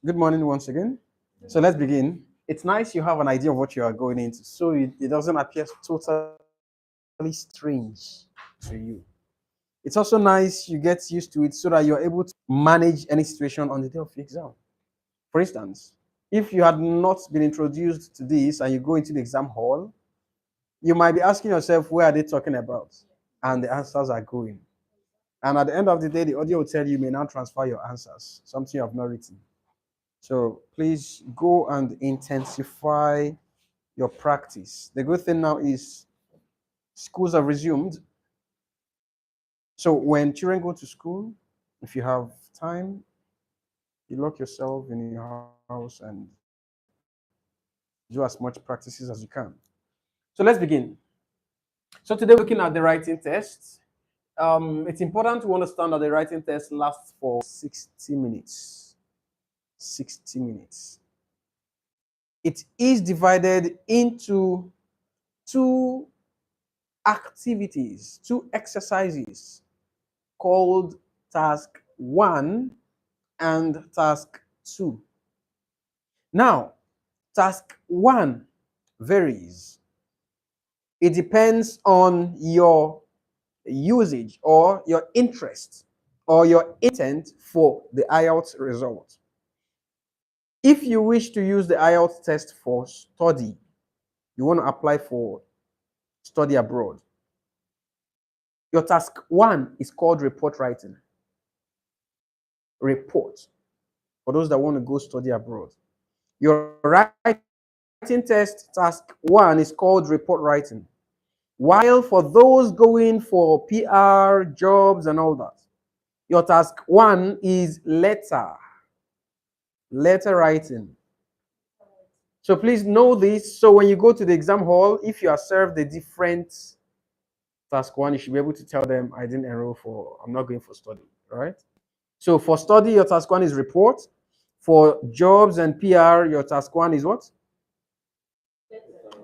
Good morning once again. So let's begin. It's nice you have an idea of what you are going into, so it doesn't appear totally strange to you. It's also nice you get used to it so that you're able to manage any situation on the day of the exam. For instance, if you had not been introduced to this and you go into the exam hall, you might be asking yourself, where are they talking about? And the answers are going. And at the end of the day, the audio will tell you may now transfer your answers, something you have not written. So please go and intensify your practice. The good thing now is schools have resumed. So when children go to school, if you have time, you lock yourself in your house and do as much practices as you can. So let's begin. So today we're looking at the writing test. It's important to understand that the writing test lasts for 60 minutes. 60 minutes. It is divided into two activities, two exercises called task 1 and task 2. Now, task 1 varies. It depends on your usage or your interest or your intent for the Ielts result. If you wish to use the Ielts test for study, you want to apply for study abroad, your task 1 is called report writing. Report, for those that want to go study abroad. Your writing test, task 1, is called report writing. While for those going for PR, jobs, and all that, your task 1 is letter writing. So please know this. So when you go to the exam hall, if you are served a different task 1, you should be able to tell them, I didn't enroll I'm not going for study, right? So for study, your task 1 is report. For jobs and PR, your task 1 is what?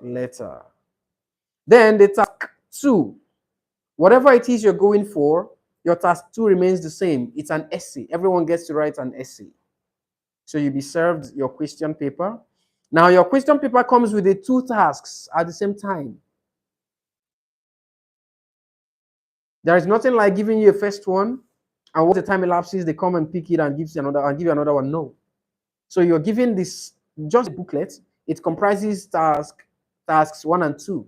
Letter. Then the task 2, whatever it is you're going for, your task 2 remains the same. It's an essay. Everyone gets to write an essay. So you'll be served your question paper. Now, your question paper comes with the 2 tasks at the same time. There is nothing like giving you a first one, and once the time elapses, they come and pick it and give you another one. No. So you're given this just a booklet. It comprises tasks 1 and 2,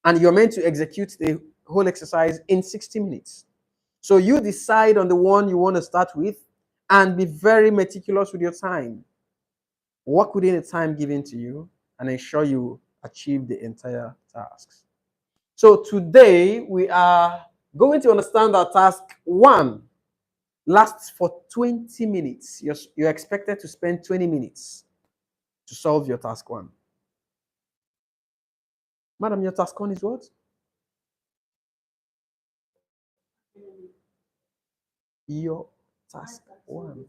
and you're meant to execute the whole exercise in 60 minutes. So you decide on the one you want to start with and be very meticulous with your time. Work within the time given to you and ensure you achieve the entire tasks. So today we are going to understand that task 1 lasts for 20 minutes. You're expected to spend 20 minutes to solve your task 1. Madam, your task 1 is what? Your task 1.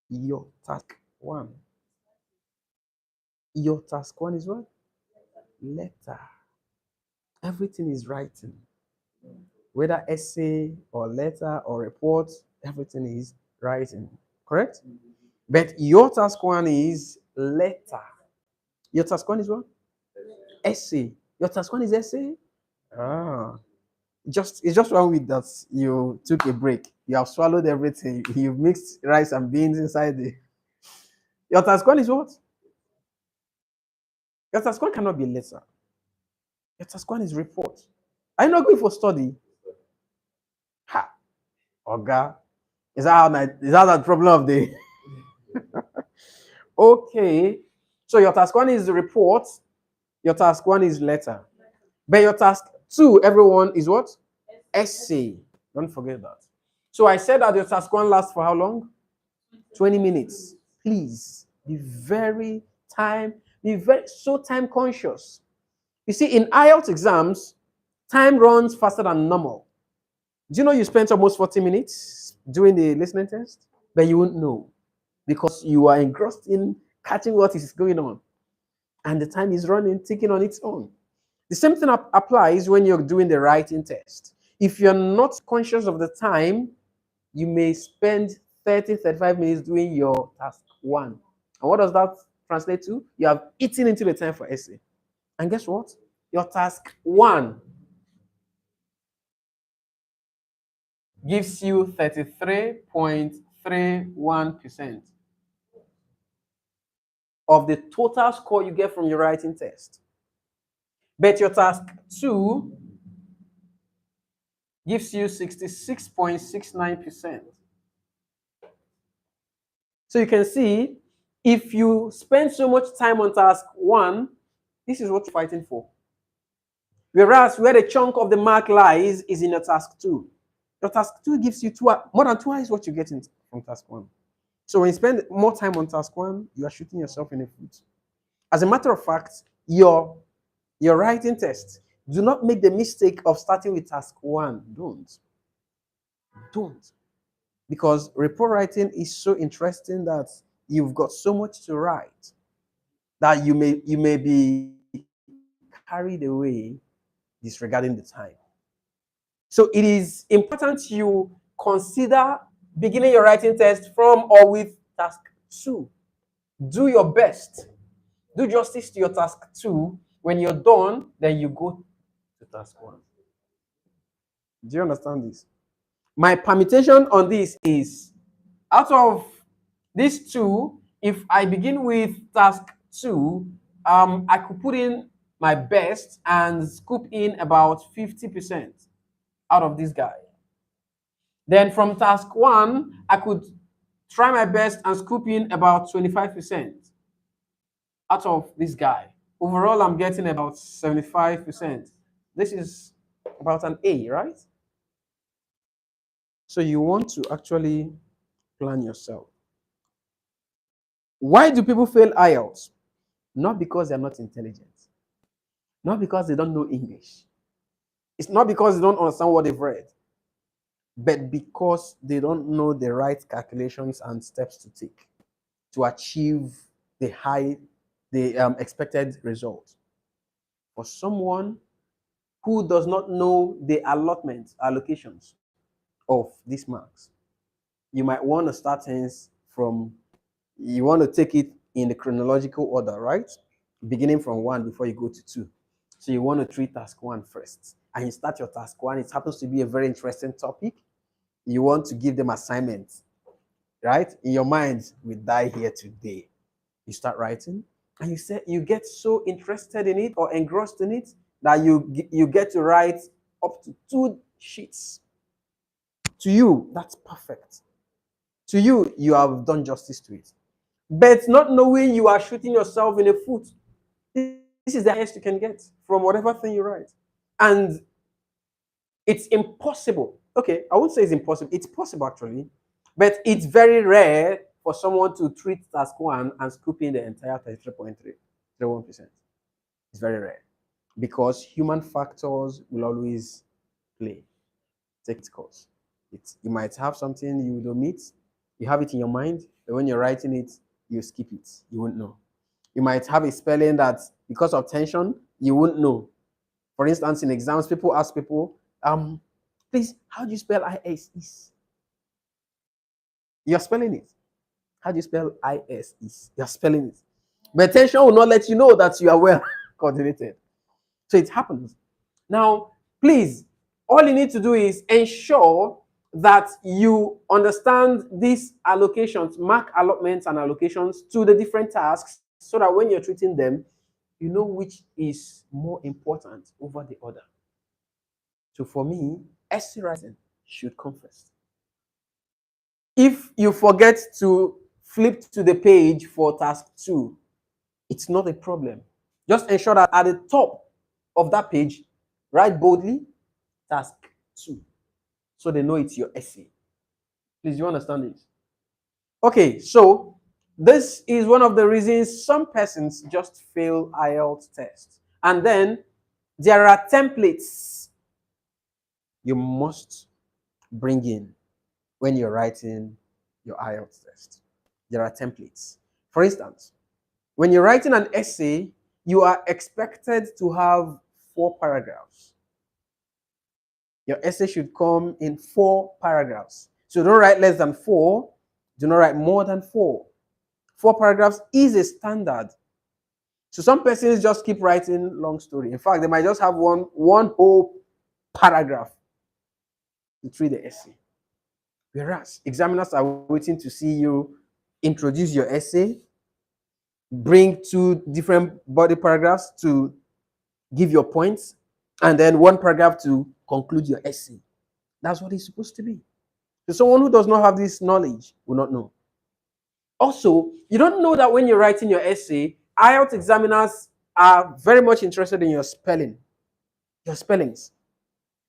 Your task 1. Your task 1 is what? Letter. Everything is writing. Whether essay or letter or report, everything is writing. Correct? But your task 1 is letter. Your task 1 is what? Essay. Your task 1 is essay? Ah. It's just 1 week that you took a break. You have swallowed everything. You've mixed rice and beans inside the. Your task 1 is what? Your task 1 cannot be letter. Your task 1 is report. Are you not going for study? Ha. Oga. Is that the problem of the Okay. So your task 1 is the report. Your task 1 is letter. But your task 2, everyone, is what? Essay. Don't forget that. So I said that your task 1 lasts for how long? 20 minutes. Please be very time conscious. You see, in IELTS exams, time runs faster than normal. Do you know you spent almost 40 minutes doing the listening test? But you won't know because you are engrossed in catching what is going on. And the time is running, ticking on its own. The same thing applies when you're doing the writing test. If you're not conscious of the time, you may spend 30, 35 minutes doing your task 1. And what does that translate to? You have eaten into the time for essay. And guess what? Your task 1 gives you 33.31% of the total score you get from your writing test. But your task 2 gives you 66.69%. So you can see, if you spend so much time on task 1, this is what you're fighting for. Whereas where the chunk of the mark lies is in your task 2. Your task 2 gives you more than twice what you get from task 1. So when you spend more time on task 1, you are shooting yourself in the foot. As a matter of fact, your writing test, do not make the mistake of starting with task 1. Don't. Because report writing is so interesting that you've got so much to write that you may be carried away disregarding the time. So it is important you consider beginning your writing test from or with task 2. Do your best. Do justice to your task 2. When you're done, then you go to task 1. Do you understand this? My permutation on this is, out of these 2, if I begin with task 2, I could put in my best and scoop in about 50% out of this guy. Then from task 1, I could try my best and scoop in about 25% out of this guy. Overall, I'm getting about 75%. This is about an A, right? So you want to actually plan yourself. Why do people fail Ielts? Not because they're not intelligent. Not because they don't know English. It's not because they don't understand what they've read. But because they don't know the right calculations and steps to take to achieve the expected result. For someone who does not know the allocations of these marks, you might want to start things from, you want to take it in the chronological order, right? Beginning from 1 before you go to 2. So you want to treat task 1 first. And you start your task 1. It happens to be a very interesting topic. You want to give them assignments, right? In your mind, we die here today. You start writing, and you get so interested in it or engrossed in it that you get to write up to 2 sheets. To you, that's perfect. To you, you have done justice to it. But not knowing, you are shooting yourself in the foot. This is the highest you can get from whatever thing you write. And it's impossible. Okay, I won't say it's impossible. It's possible, actually. But it's very rare for someone to treat task 1 and scoop in the entire 33.31%. It's very rare. Because human factors will always play. Take its course. You might have something you would omit. You have it in your mind, but when you're writing it, you skip it. You won't know. You might have a spelling that, because of tension, you won't know. For instance, in exams, people ask people, please, how do you spell IS? You're spelling it. How do you spell IS? You're spelling it. But tension will not let you know that you are well coordinated. So it happens. Now, please, all you need to do is ensure that you understand these allocations, mark allotments and allocations to the different tasks, so that when you're treating them, you know which is more important over the other. So for me, essay writing should come first. If you forget to flip to the page for task 2, it's not a problem. Just ensure that at the top of that page, write boldly, task 2, so they know it's your essay. Please, you understand this? Okay, so this is one of the reasons some persons just fail IELTS tests. And then there are templates you must bring in when you're writing your IELTS test. There are templates. For instance, when you're writing an essay, you are expected to have 4 paragraphs. Your essay should come in 4 paragraphs. So don't write less than 4, Do not write more than 4. 4 paragraphs is a standard. So some persons just keep writing long story. In fact, they might just have one whole paragraph to treat the essay. Whereas examiners are waiting to see you introduce your essay, bring 2 different body paragraphs to give your points, and then 1 paragraph to conclude your essay. That's what it's supposed to be. So someone who does not have this knowledge will not know. Also, you don't know that when you're writing your essay, IELTS examiners are very much interested in your spelling, your spellings.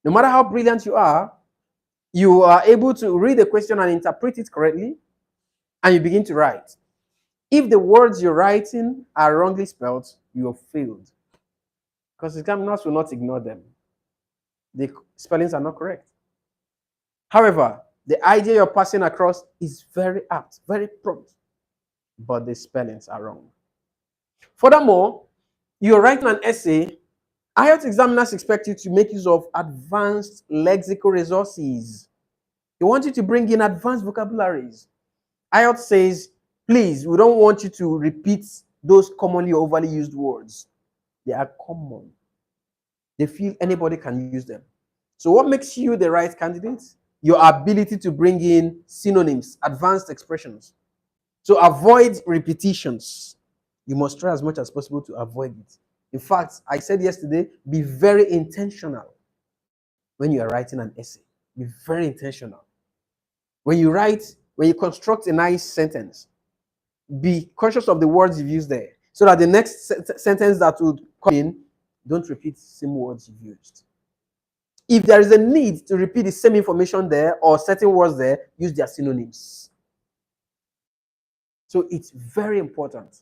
No matter how brilliant you are able to read the question and interpret it correctly, and you begin to write. If the words you're writing are wrongly spelled, you have failed. Because examiners will not ignore them. The spellings are not correct. However, the idea you're passing across is very apt, very prompt, but the spellings are wrong. Furthermore, you're writing an essay. IELTS examiners expect you to make use of advanced lexical resources. They want you to bring in advanced vocabularies. IELTS says, please, we don't want you to repeat those commonly or overly used words. They are common. They feel anybody can use them. So what makes you the right candidate? Your ability to bring in synonyms, advanced expressions. So avoid repetitions. You must try as much as possible to avoid it. In fact, I said yesterday, be very intentional when you are writing an essay. Be very intentional. When you construct a nice sentence, be conscious of the words you've used there, so that the next sentence that would come in, don't repeat the same words you've used. If there is a need to repeat the same information there or certain words there, use their synonyms. So it's very important.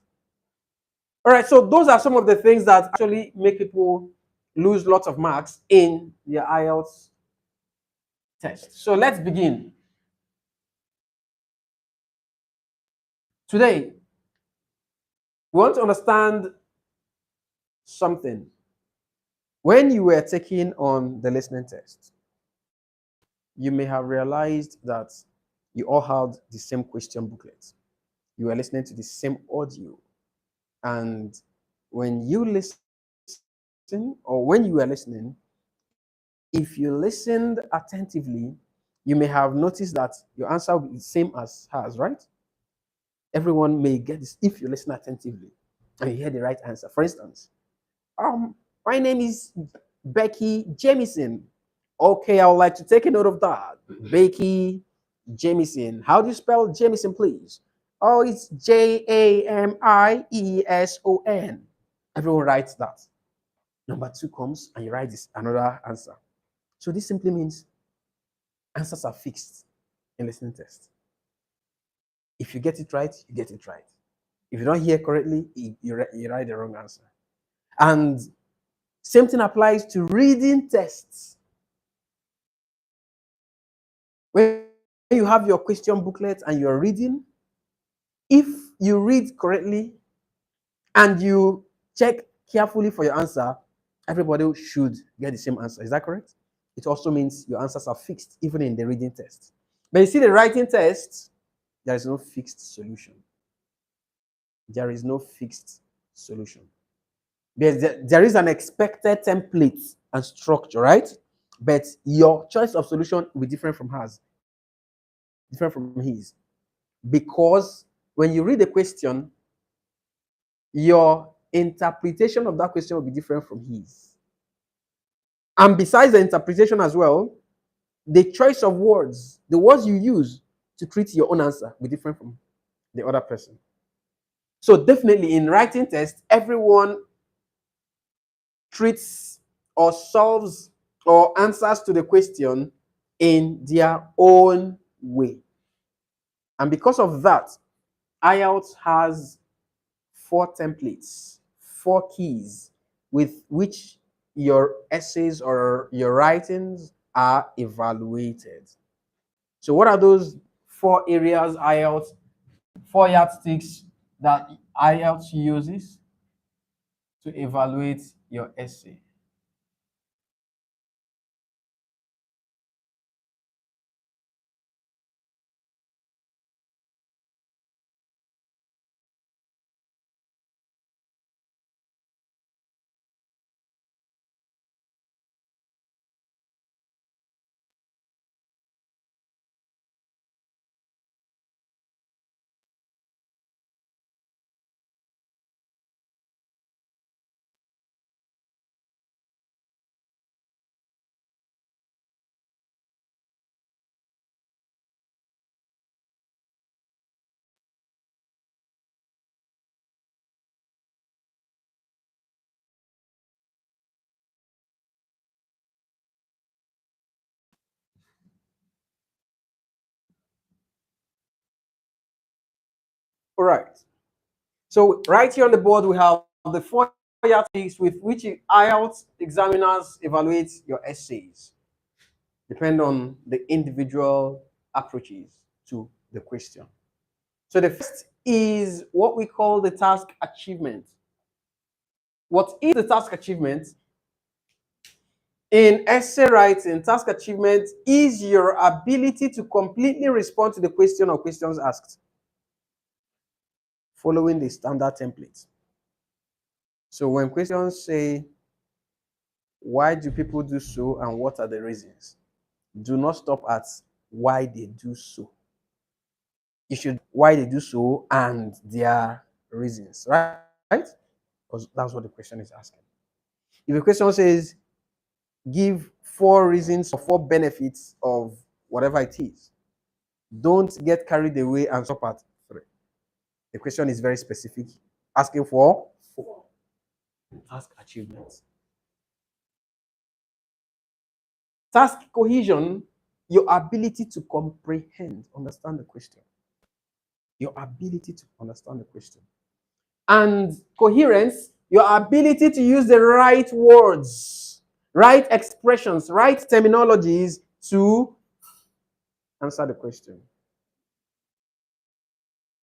All right, so those are some of the things that actually make people lose lots of marks in their IELTS test. So let's begin. Today, we want to understand something. When you were taking on the listening test, you may have realized that you all had the same question booklet. You were listening to the same audio. And when you listen, or when you were listening, if you listened attentively, you may have noticed that your answer will be the same as hers, right? Everyone may get this if you listen attentively and you hear the right answer. For instance, my name is Becky Jamison. Okay, I would like to take a note of that. Becky Jamison. How do you spell Jamison, please? Oh, it's Jamieson. Everyone writes that. Number 2 comes and you write this another answer. So this simply means answers are fixed in listening test. If you get it right, you get it right. If you don't hear correctly, you write the wrong answer. And same thing applies to reading tests. When you have your question booklet and you're reading, if you read correctly and you check carefully for your answer, everybody should get the same answer. Is that correct? It also means your answers are fixed, even in the reading test. But you see, the writing test, there is no fixed solution. There is no fixed solution. There is an expected template and structure, right? But your choice of solution will be different from hers, different from his. Because when you read the question, your interpretation of that question will be different from his. And besides the interpretation as well, the choice of words, the words you use to treat your own answer will be different from the other person. So definitely in writing test, everyone treats or solves or answers to the question in their own way. And because of that, IELTS has 4 templates, 4 keys with which your essays or your writings are evaluated. So what are those 4 areas IELTS, 4 yardsticks that IELTS uses to evaluate your essay? All right. So right here on the board, we have the four yardsticks with which IELTS examiners evaluate your essays, depend on the individual approaches to the question. So the first is what we call the task achievement. What is the task achievement? In essay writing, task achievement is your ability to completely respond to the question or questions asked, following the standard template. So when questions say, why do people do so and what are the reasons? Do not stop at why they do so. You should why they do so and their reasons, right? Because that's what the question is asking. If the question says, give 4 reasons or 4 benefits of whatever it is, don't get carried away and stop at 3. The question is very specific, asking for 4. Task achievements. Task cohesion, your ability to comprehend, understand the question. Your ability to understand the question. And coherence, your ability to use the right words, right expressions, right terminologies to answer the question.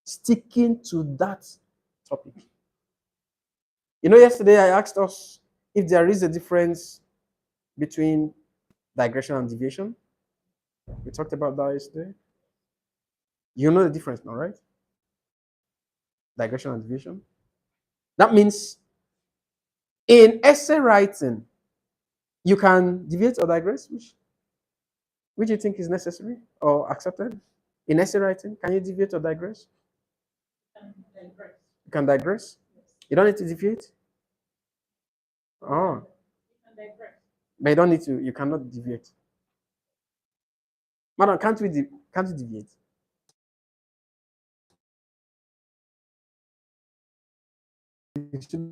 Sticking to that topic. You know, yesterday I asked us if there is a difference between digression and deviation. We talked about that yesterday. You know the difference now, right? Digression and deviation. That means in essay writing, you can deviate or digress, which you think is necessary or accepted. In essay writing, can you deviate or digress? You can digress. You don't need to deviate. Oh, but you don't need to. You cannot deviate. Madam, can't you deviate? You should